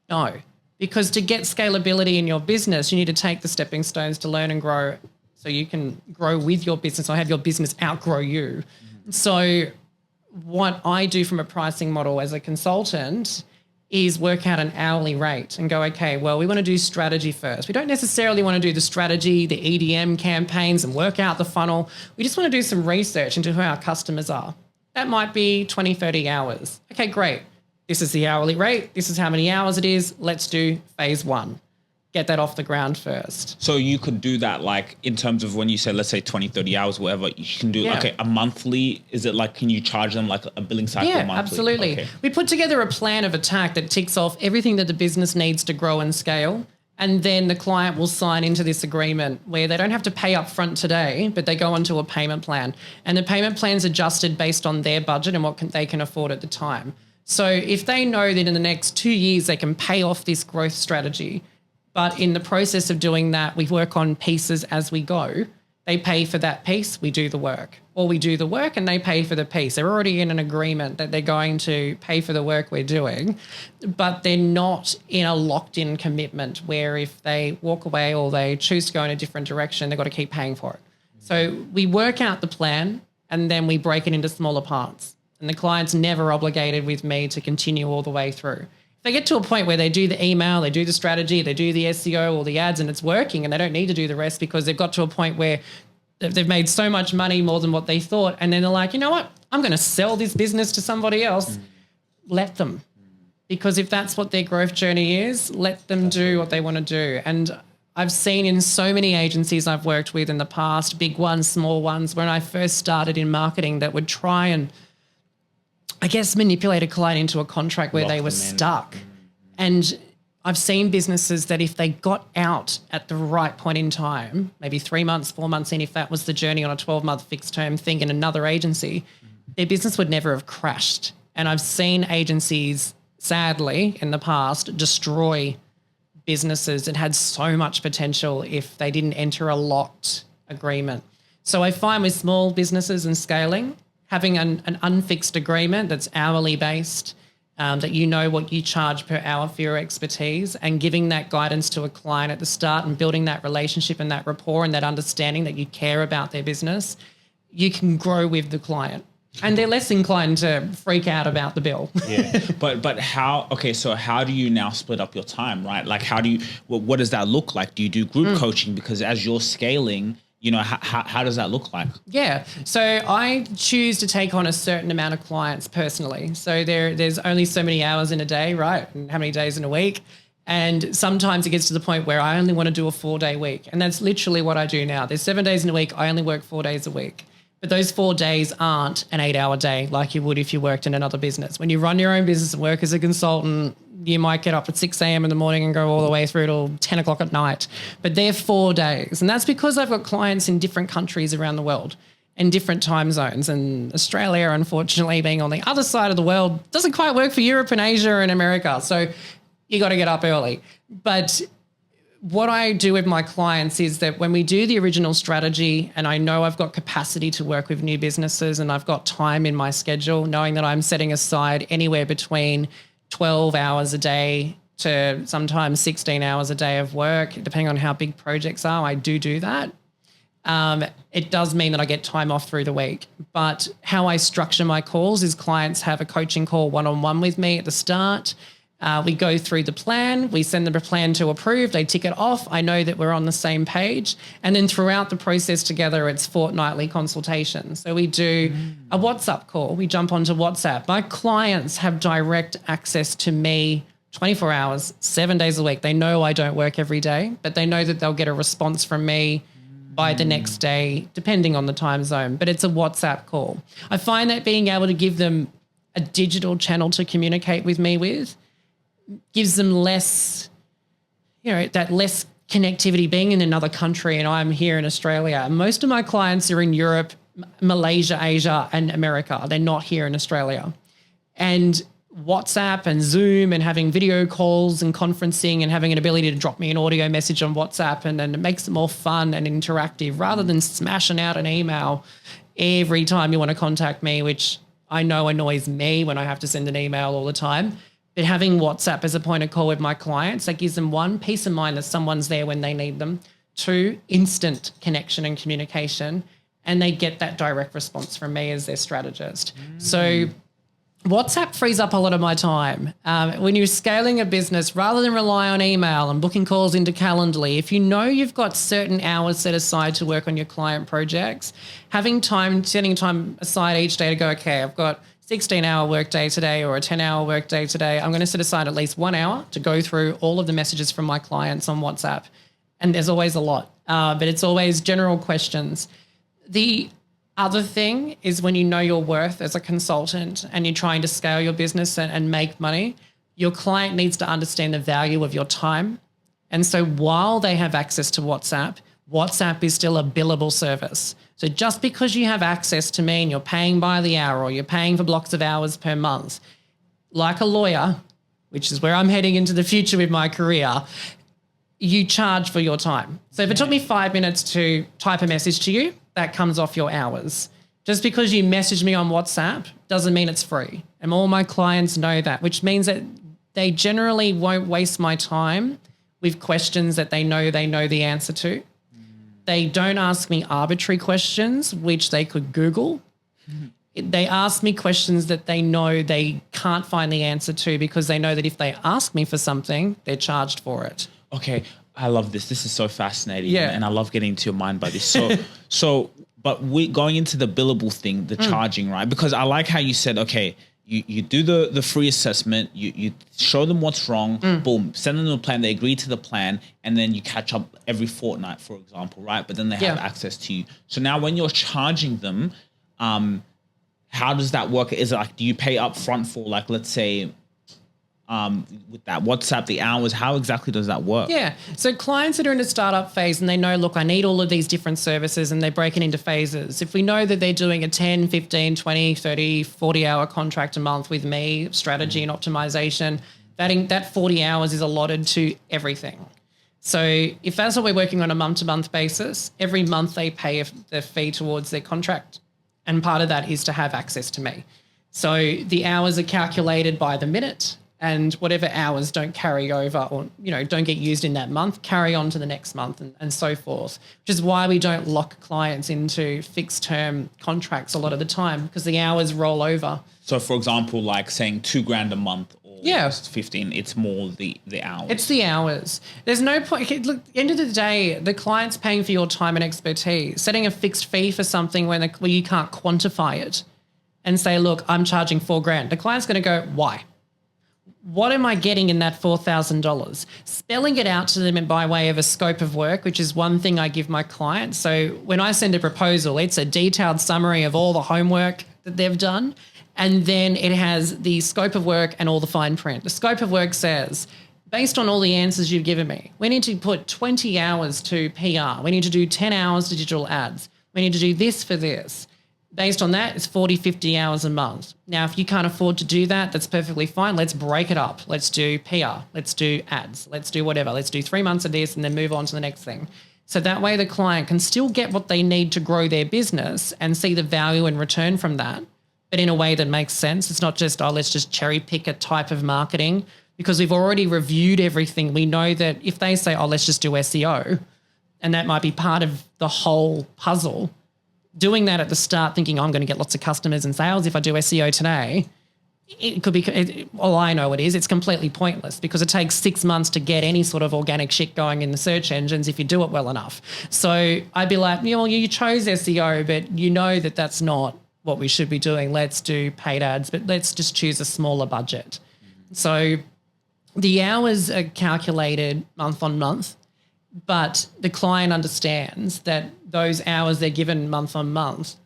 No, because to get scalability in your business, you need to take the stepping stones to learn and grow so you can grow with your business or have your business outgrow you. So what I do from a pricing model as a consultant is work out an hourly rate and go, okay, well, we want to do strategy first. We don't necessarily want to do the strategy, the EDM campaigns and work out the funnel. We just want to do some research into who our customers are. That might be 20, 30 hours. Okay, great. This is the hourly rate. This is how many hours it is. Let's do phase 1. Get that off the ground first. So you could do that like in terms of when you say, let's say 20, 30 hours, whatever, you can do, okay, a monthly, is it like, can you charge them like a billing cycle monthly? Yeah, absolutely. Okay. We put together a plan of attack that ticks off everything that the business needs to grow and scale. And then the client will sign into this agreement where they don't have to pay up front today, but they go onto a payment plan. And the payment plan's adjusted based on their budget and what they can afford at the time. So if they know that in the next 2 years they can pay off this growth strategy, but in the process of doing that, we work on pieces as we go. They pay for that piece, we do the work. Or we do the work and they pay for the piece. They're already in an agreement that they're going to pay for the work we're doing, but they're not in a locked-in commitment where if they walk away or they choose to go in a different direction, they've got to keep paying for it. So we work out the plan and then we break it into smaller parts. And the client's never obligated with me to continue all the way through. They get to a point where they do the email, they do the strategy, they do the SEO or the ads and it's working and they don't need to do the rest because they've got to a point where they've made so much money more than what they thought. And then they're like, you know what? I'm going to sell this business to somebody else. Let them. Because if that's what their growth journey is, let them do what they want to do. And I've seen in so many agencies I've worked with in the past, big ones, small ones, when I first started in marketing that would try and I guess manipulate a client into a contract where they were stuck. And I've seen businesses that if they got out at the right point in time, maybe 3 months, 4 months in, if that was the journey on a 12-month fixed term thing in another agency, their business would never have crashed. And I've seen agencies, sadly, in the past, destroy businesses that had so much potential if they didn't enter a locked agreement. So I find with small businesses and scaling, having an unfixed agreement that's hourly based, that you know what you charge per hour for your expertise, and giving that guidance to a client at the start and building that relationship and that rapport and that understanding that you care about their business, you can grow with the client. And they're less inclined to freak out about the bill. Yeah. But how, okay, so how do you now split up your time, right? Like how do you, what does that look like? Do you do group coaching? Because as you're scaling, you know, how does that look like? Yeah. So I choose to take on a certain amount of clients personally. So there's only so many hours in a day, right? And how many days in a week? And sometimes it gets to the point where I only want to do a 4-day week. And that's literally what I do now. There's 7 days in a week. I only work 4 days a week. But those 4 days aren't an 8-hour day like you would if you worked in another business. When you run your own business and work as a consultant, you might get up at 6 a.m. in the morning and go all the way through till 10 o'clock at night. But they're 4 days. And that's because I've got clients in different countries around the world and different time zones. And Australia, unfortunately, being on the other side of the world, doesn't quite work for Europe and Asia and America. So you got to get up early. But what I do with my clients is that when we do the original strategy and I know I've got capacity to work with new businesses and I've got time in my schedule, knowing that I'm setting aside anywhere between 12 hours a day to sometimes 16 hours a day of work, depending on how big projects are, I do that. It does mean that I get time off through the week. But how I structure my calls is clients have a coaching call one-on-one with me at the start. We go through the plan. We send them a plan to approve. They tick it off. I know that we're on the same page. And then throughout the process together, it's fortnightly consultations. So we do a WhatsApp call. We jump onto WhatsApp. My clients have direct access to me 24 hours, 7 days a week. They know I don't work every day, but they know that they'll get a response from me by the next day, depending on the time zone. But it's a WhatsApp call. I find that being able to give them a digital channel to communicate with me with gives them less, that less connectivity being in another country and I'm here in Australia. Most of my clients are in Europe, Malaysia, Asia, and America. They're not here in Australia. And WhatsApp and Zoom and having video calls and conferencing and having an ability to drop me an audio message on WhatsApp and it makes it more fun and interactive rather than smashing out an email every time you want to contact me, which I know annoys me when I have to send an email all the time. But having WhatsApp as a point of call with my clients, that gives them 1, peace of mind that someone's there when they need them. 2, instant connection and communication. And they get that direct response from me as their strategist. So WhatsApp frees up a lot of my time. When you're scaling a business, rather than rely on email and booking calls into Calendly, if you know you've got certain hours set aside to work on your client projects, setting time aside each day to go, okay, I've got 16-hour workday today or a 10-hour workday today, I'm going to set aside at least 1 hour to go through all of the messages from my clients on WhatsApp. And there's always a lot, but it's always general questions. The other thing is when you know your worth as a consultant and you're trying to scale your business and make money, your client needs to understand the value of your time. And so while they have access to WhatsApp, WhatsApp is still a billable service. So just because you have access to me and you're paying by the hour or you're paying for blocks of hours per month, like a lawyer, which is where I'm heading into the future with my career, you charge for your time. So if it took me 5 minutes to type a message to you, that comes off your hours. Just because you message me on WhatsApp doesn't mean it's free. And all my clients know that, which means that they generally won't waste my time with questions that they know the answer to. They don't ask me arbitrary questions, which they could Google. They ask me questions that they know they can't find the answer to because they know that if they ask me for something, they're charged for it. Okay, I love this. This is so fascinating. Yeah. And I love getting into your mind by this. But we going into the billable thing, the charging, right? Because I like how you said, okay, you do the free assessment, you show them what's wrong, boom, send them a plan, they agree to the plan, and then you catch up every fortnight, for example, right? But then they have access to you. So now when you're charging them, how does that work? Is it like, do you pay up front for, like, let's say, with that WhatsApp, the hours, how exactly does that work? Yeah. So clients that are in a startup phase and they know, look, I need all of these different services and they break it into phases. If we know that they're doing a 10, 15, 20, 30, 40 hour contract a month with me, strategy and optimization, that 40 hours is allotted to everything. So if that's what we're working on a month-to-month basis, every month they pay the fee towards their contract. And part of that is to have access to me. So the hours are calculated by the minute, and whatever hours don't carry over or, don't get used in that month, carry on to the next month and so forth, which is why we don't lock clients into fixed term contracts a lot of the time, because the hours roll over. So for example, like saying $2,000 a month, yeah, 15, it's more the hours. It's the hours. There's no point. Look, at the end of the day, the client's paying for your time and expertise. Setting a fixed fee for something where you can't quantify it and say, look, I'm charging $4,000. The client's going to go, why? What am I getting in that $4,000? Spelling it out to them by way of a scope of work, which is one thing I give my clients. So when I send a proposal, it's a detailed summary of all the homework that they've done. And then it has the scope of work and all the fine print. The scope of work says, based on all the answers you've given me, we need to put 20 hours to PR. We need to do 10 hours to digital ads. We need to do this for this. Based on that, it's 40, 50 hours a month. Now, if you can't afford to do that, that's perfectly fine. Let's break it up. Let's do PR. Let's do ads. Let's do whatever. Let's do 3 months of this and then move on to the next thing. So that way the client can still get what they need to grow their business and see the value and return from that, but in a way that makes sense. It's not just, let's just cherry pick a type of marketing, because we've already reviewed everything. We know that if they say, let's just do SEO, and that might be part of the whole puzzle, doing that at the start thinking I'm going to get lots of customers and sales if I do SEO today, it could be, all I know it is, it's completely pointless, because it takes 6 months to get any sort of organic shit going in the search engines if you do it well enough. So I'd be like, you chose SEO, but you know that that's not what we should be doing. Let's do paid ads, but let's just choose a smaller budget. So the hours are calculated month on month, but the client understands that those hours they're given month on month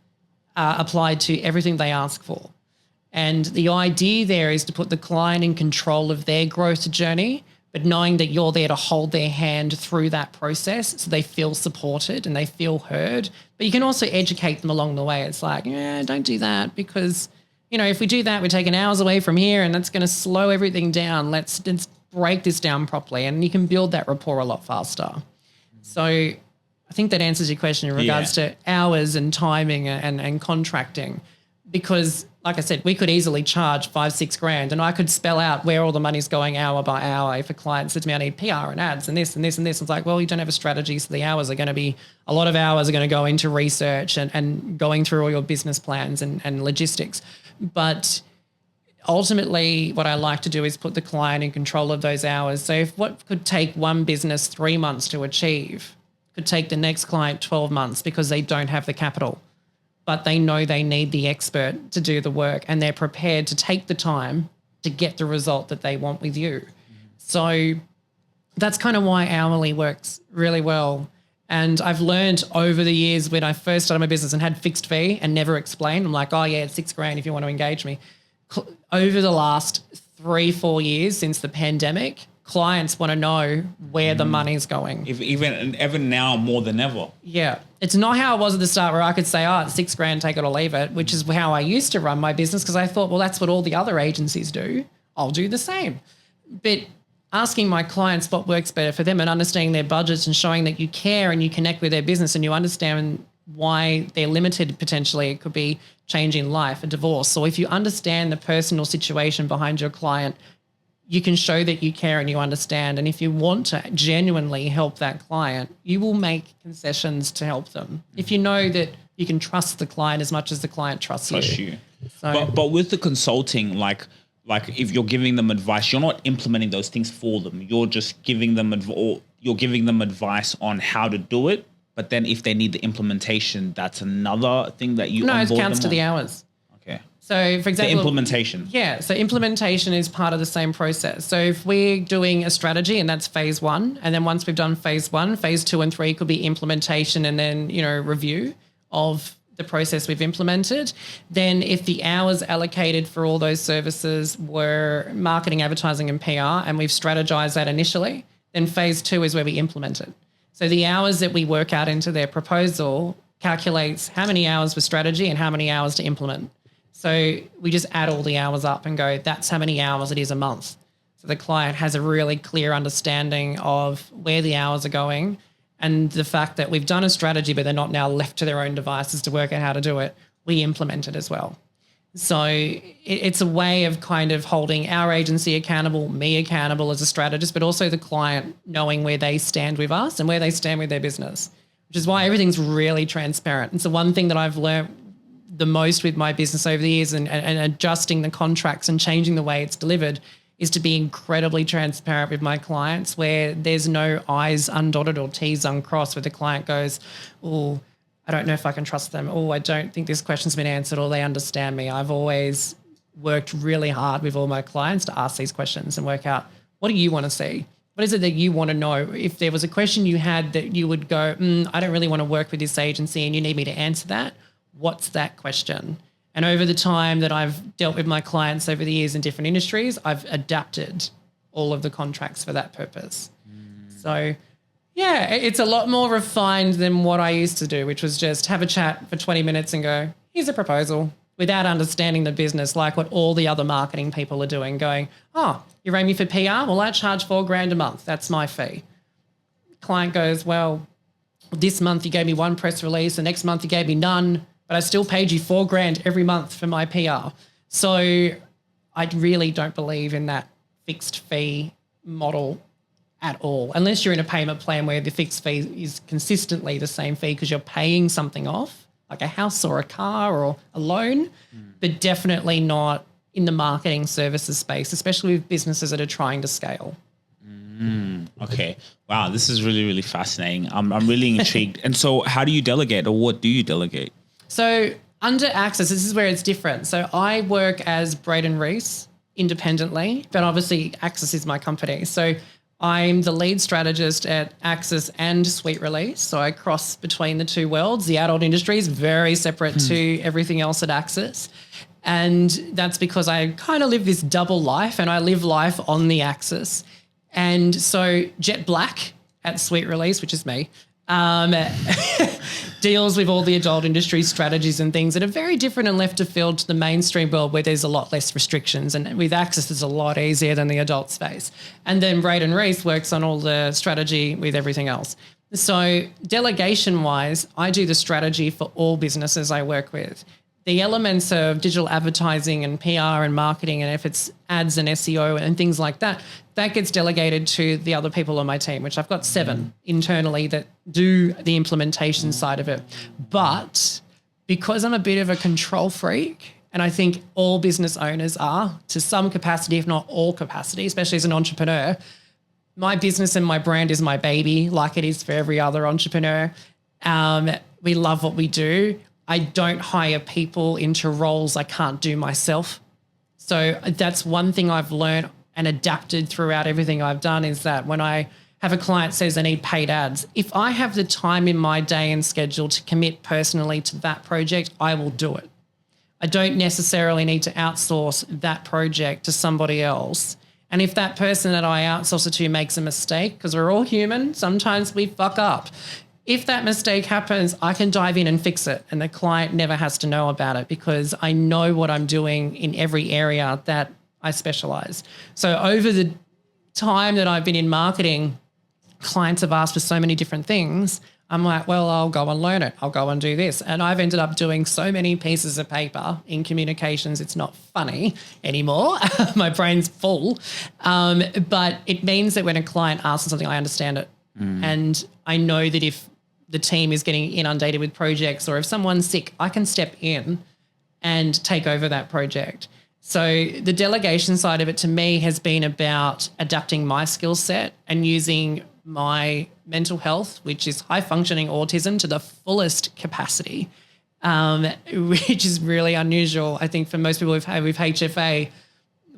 are applied to everything they ask for. And the idea there is to put the client in control of their growth journey, but knowing that you're there to hold their hand through that process so they feel supported and they feel heard. But you can also educate them along the way. It's like, don't do that, because, if we do that, we're taking hours away from here and that's going to slow everything down. Let's break this down properly, and you can build that rapport a lot faster. So I think that answers your question in regards to hours and timing and contracting, because like I said, we could easily charge $5,000-6,000 and I could spell out where all the money's going hour by hour. If a client says to me, I need PR and ads and this and this and this, it's like, well, you don't have a strategy. So the hours are going to be, a lot of hours are going to go into research and going through all your business plans and logistics. But ultimately what I like to do is put the client in control of those hours. So if what could take one business 3 months to achieve could take the next client 12 months because they don't have the capital, but they know they need the expert to do the work and they're prepared to take the time to get the result that they want with you. So that's kind of why hourly works really well. And I've learned over the years, when I first started my business and had fixed fee and never explained, I'm like, it's $6,000 if you want to engage me. Over the last 3-4 years since the pandemic, clients want to know where the money's going. Even now more than ever. Yeah. It's not how it was at the start where I could say, it's $6,000, take it or leave it, which is how I used to run my business, because I thought, well, that's what all the other agencies do. I'll do the same. But asking my clients what works better for them and understanding their budgets and showing that you care and you connect with their business and you understand why they're limited potentially. It could be change in life, a divorce. So if you understand the personal situation behind your client, you can show that you care and you understand. And if you want to genuinely help that client, you will make concessions to help them. If you know that you can trust the client as much as the client trusts you. So, but with the consulting, like if you're giving them advice, you're not implementing those things for them. You're just giving them advice on how to do it. But then if they need the implementation, that's another thing that you onboard it counts them to on. the hours. Okay. So, for example, the implementation. Yeah. So implementation is part of the same process. So if we're doing a strategy and that's phase 1, and then once we've done phase 1, phase 2 and 3 could be implementation and then, review of the process we've implemented. Then if the hours allocated for all those services were marketing, advertising and PR, and we've strategized that initially, then phase 2 is where we implement it. So the hours that we work out into their proposal calculates how many hours for strategy and how many hours to implement. So we just add all the hours up and go, that's how many hours it is a month. So So the client has a really clear understanding of where the hours are going and the fact that we've done a strategy, but they're not now left to their own devices to work out how to do it. We implement it as well. So it's a way of kind of holding our agency accountable, me accountable as a strategist, but also the client knowing where they stand with us and where they stand with their business, which is why everything's really transparent. It's the one thing that I've learned the most with my business over the years and adjusting the contracts and changing the way it's delivered is to be incredibly transparent with my clients where there's no I's undotted or T's uncrossed where the client goes, oh, I don't know if I can trust them. Oh, I don't think this question's been answered or they understand me. I've always worked really hard with all my clients to ask these questions and work out, what do you want to see? What is it that you want to know? If there was a question you had that you would go, I don't really want to work with this agency and you need me to answer that, what's that question? And over the time that I've dealt with my clients over the years in different industries, I've adapted all of the contracts for that purpose. So yeah, it's a lot more refined than what I used to do, which was just have a chat for 20 minutes and go, here's a proposal without understanding the business, like what all the other marketing people are doing, going, oh, you rang me for PR? Well, I charge $4,000 a month. That's my fee. Client goes, well, this month you gave me one press release, the next month you gave me none, but I still paid you $4,000 every month for my PR. So I really don't believe in that fixed fee model at all, unless you're in a payment plan where the fixed fee is consistently the same fee because you're paying something off, like a house or a car or a loan, but definitely not in the marketing services space, especially with businesses that are trying to scale. Okay. Wow, this is really, really fascinating. I'm really intrigued. And so how do you delegate or what do you delegate? So under Access, this is where it's different. So I work as Braden Rhys independently, but obviously Access is my company. So I'm the lead strategist at Access and Sweet Release. So I cross between the two worlds. The adult industry is very separate to everything else at Access. And that's because I kind of live this double life and I live life on the Access. And so Jet Black at Sweet Release, which is me, deals with all the adult industry strategies and things that are very different and left of field to the mainstream world where there's a lot less restrictions. And with Access, it's a lot easier than the adult space. And then Braden Rhys works on all the strategy with everything else. So delegation-wise, I do the strategy for all businesses I work with. The elements of digital advertising and PR and marketing and if it's ads and SEO and things like that, that gets delegated to the other people on my team, which I've got 7 internally that do the implementation side of it. But because I'm a bit of a control freak, and I think all business owners are to some capacity, if not all capacity, especially as an entrepreneur, my business and my brand is my baby, like it is for every other entrepreneur. We love what we do. I don't hire people into roles I can't do myself. So that's one thing I've learned and adapted throughout everything I've done is that when I have a client says I need paid ads, if I have the time in my day and schedule to commit personally to that project, I will do it. I don't necessarily need to outsource that project to somebody else. And if that person that I outsource it to makes a mistake, because we're all human, sometimes we fuck up. If that mistake happens, I can dive in and fix it and the client never has to know about it because I know what I'm doing in every area that I specialize. So over the time that I've been in marketing, clients have asked for so many different things. I'm like, well, I'll go and learn it. I'll go and do this. And I've ended up doing so many pieces of paper in communications. It's not funny anymore. My brain's full. But it means that when a client asks something, I understand it. And I know that if the team is getting inundated with projects or if someone's sick, I can step in and take over that project. So the delegation side of it to me has been about adapting my skill set and using my mental health, which is high functioning autism, to the fullest capacity, which is really unusual. I think for most people with HFA,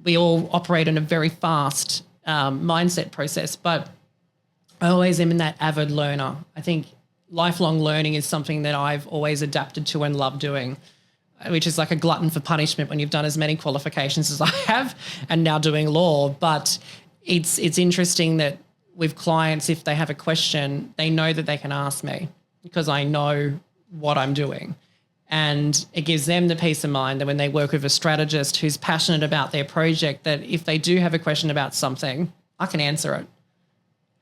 we all operate in a very fast mindset process, but I always am in that avid learner. I think lifelong learning is something that I've always adapted to and love doing, which is like a glutton for punishment when you've done as many qualifications as I have and now doing law. But it's interesting that with clients, if they have a question, they know that they can ask me because I know what I'm doing. And it gives them the peace of mind that when they work with a strategist who's passionate about their project, that if they do have a question about something, I can answer it.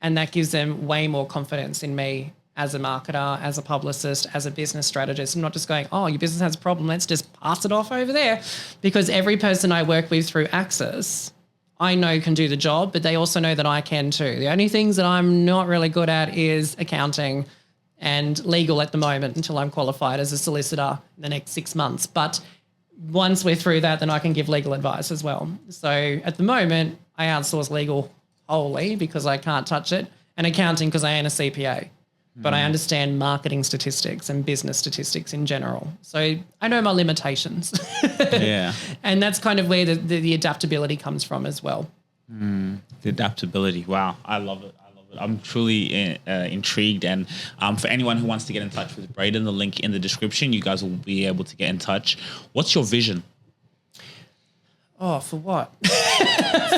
And that gives them way more confidence in me as a marketer, as a publicist, as a business strategist. I'm not just going, oh, your business has a problem, let's just pass it off over there. Because every person I work with through Access, I know can do the job, but they also know that I can too. The only things that I'm not really good at is accounting and legal at the moment until I'm qualified as a solicitor in the next 6 months. But once we're through that, then I can give legal advice as well. So at the moment, I outsource legal wholly because I can't touch it, and accounting because I am a CPA. But I understand marketing statistics and business statistics in general. So I know my limitations. Yeah. And that's kind of where the adaptability comes from as well. The adaptability. Wow. I love it. I'm truly intrigued. And for anyone who wants to get in touch with Braden, the link in the description, you guys will be able to get in touch. What's your vision? Oh, for what?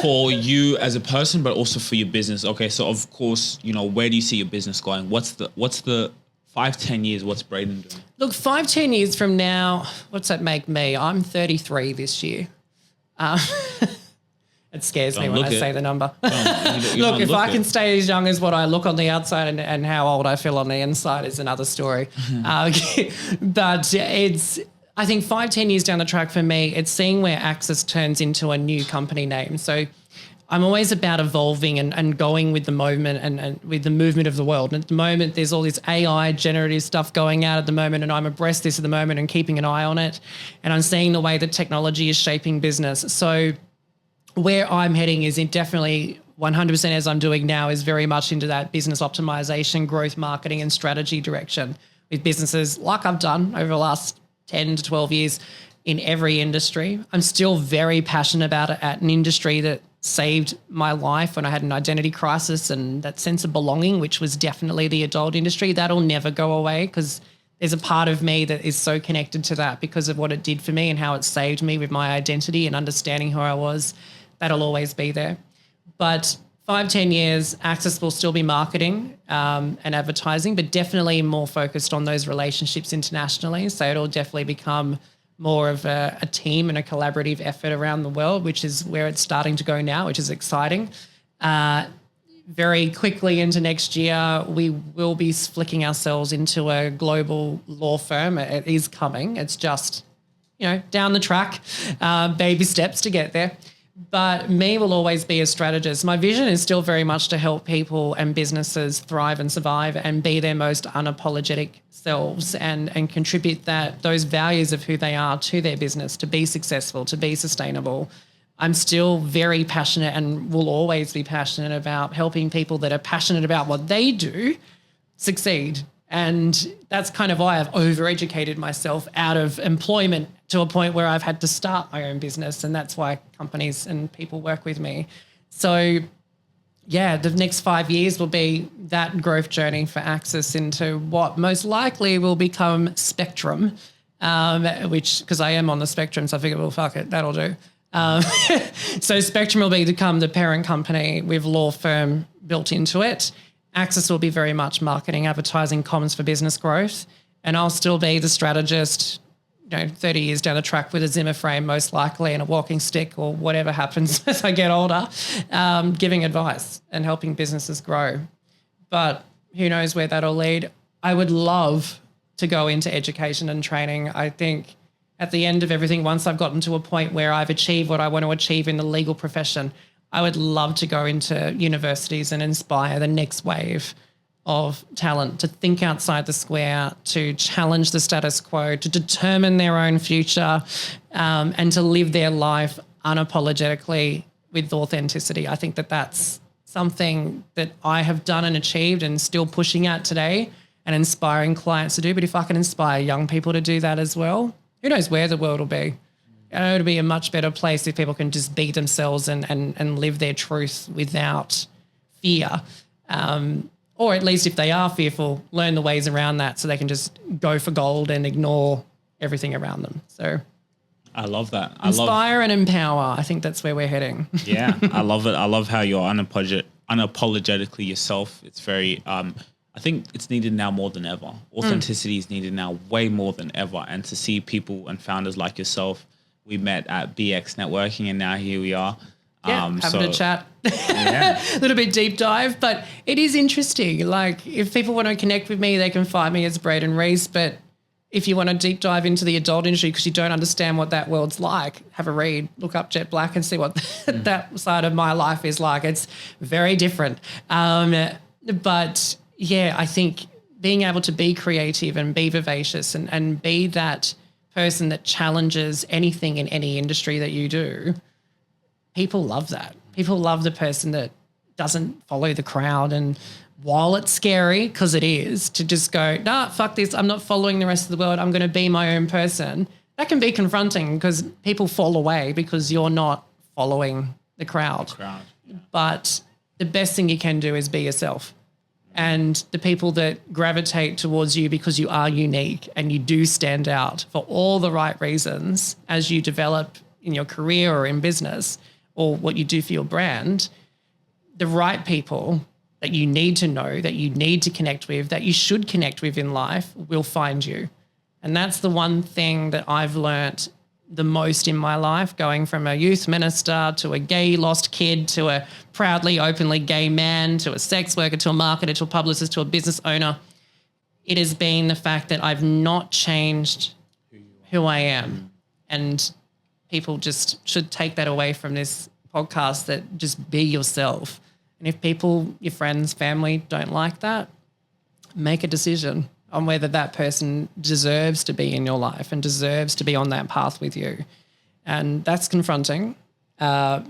For you as a person, but also for your business. Okay, so of course, where do you see your business going? What's the 5-10 years? What's Braden doing? Look, 5-10 years from now, what's that make me? I'm 33 this year. It scares me when I say the number. Look, if I can stay as young as what I look on the outside and how old I feel on the inside is another story. But I think 5-10 years down the track for me, it's seeing where Access turns into a new company name. So I'm always about evolving and going with the moment and with the movement of the world. And at the moment, there's all this AI generative stuff going out at the moment, and I'm abreast this at the moment and keeping an eye on it. And I'm seeing the way that technology is shaping business. So where I'm heading is definitely 100% as I'm doing now is very much into that business optimization, growth marketing and strategy direction with businesses like I've done over the last 10 to 12 years in every industry. I'm still very passionate about it at an industry that saved my life when I had an identity crisis and that sense of belonging, which was definitely the adult industry. That'll never go away because there's a part of me that is so connected to that because of what it did for me and how it saved me with my identity and understanding who I was. That'll always be there. But 5-10 years, Access will still be marketing and advertising, but definitely more focused on those relationships internationally. So it'll definitely become more of a team and a collaborative effort around the world, which is where it's starting to go now, which is exciting. Very quickly into next year, we will be flicking ourselves into a global law firm. It is coming. It's just, down the track, baby steps to get there. But me will always be a strategist. My vision is still very much to help people and businesses thrive and survive and be their most unapologetic selves and contribute those values of who they are to their business, to be successful, to be sustainable. I'm still very passionate and will always be passionate about helping people that are passionate about what they do succeed. And that's kind of why I've overeducated myself out of employment to a point where I've had to start my own business. And that's why companies and people work with me. So, yeah, the next 5 years will be that growth journey for Access into what most likely will become Spectrum, which, because I am on the Spectrum, so I figured, well, fuck it, that'll do. So Spectrum will become the parent company with law firm built into it. Access will be very much marketing, advertising, comms for business growth. And I'll still be the strategist, 30 years down the track with a Zimmer frame, most likely, and a walking stick or whatever happens as I get older, giving advice and helping businesses grow. But who knows where that'll lead. I would love to go into education and training. I think at the end of everything, once I've gotten to a point where I've achieved what I want to achieve in the legal profession, I would love to go into universities and inspire the next wave of talent to think outside the square, to challenge the status quo, to determine their own future, and to live their life unapologetically with authenticity. I think that's something that I have done and achieved and still pushing at today and inspiring clients to do. But if I can inspire young people to do that as well, who knows where the world will be. It'll be a much better place if people can just be themselves and live their truth without fear. Or at least if they are fearful, learn the ways around that so they can just go for gold and ignore everything around them. So I love that. Inspire and empower. I think that's where we're heading. Yeah, I love it. I love how you're unapologetically yourself. It's very I think it's needed now more than ever. Authenticity is needed now way more than ever. And to see people and founders like yourself, we met at BX Networking and now here we are. Yeah, having a chat. Yeah. A little bit deep dive, but it is interesting. Like if people want to connect with me, they can find me as Braden Rhys. But if you want to deep dive into the adult industry because you don't understand what that world's like, have a read, look up Jet Black and see what that side of my life is like. It's very different. But yeah, I think being able to be creative and be vivacious and be that person that challenges anything in any industry that you do, people love that. People love the person that doesn't follow the crowd. And while it's scary, because it is, to just go, nah, fuck this, I'm not following the rest of the world, I'm going to be my own person, that can be confronting because people fall away because you're not following the crowd. But the best thing you can do is be yourself. And the people that gravitate towards you because you are unique and you do stand out for all the right reasons as you develop in your career or in business or what you do for your brand, the right people that you need to know, that you need to connect with, that you should connect with in life will find you. And that's the one thing that I've learnt the most in my life, going from a youth minister to a gay lost kid to a proudly, openly gay man to a sex worker to a marketer to a publicist to a business owner. It has been the fact that I've not changed who I am. And people just should take that away from this podcast, that just be yourself. And if people, your friends, family don't like that, make a decision on whether that person deserves to be in your life and deserves to be on that path with you. And that's confronting. But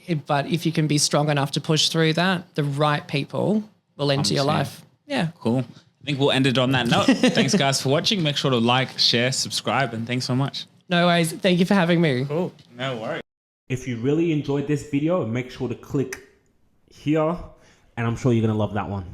if you can be strong enough to push through that, the right people will enter your life. Yeah. Cool. I think we'll end it on that note. Thanks, guys, for watching. Make sure to like, share, subscribe, and thanks so much. No worries. Thank you for having me. Cool. No worries. If you really enjoyed this video, make sure to click here, and I'm sure you're going to love that one.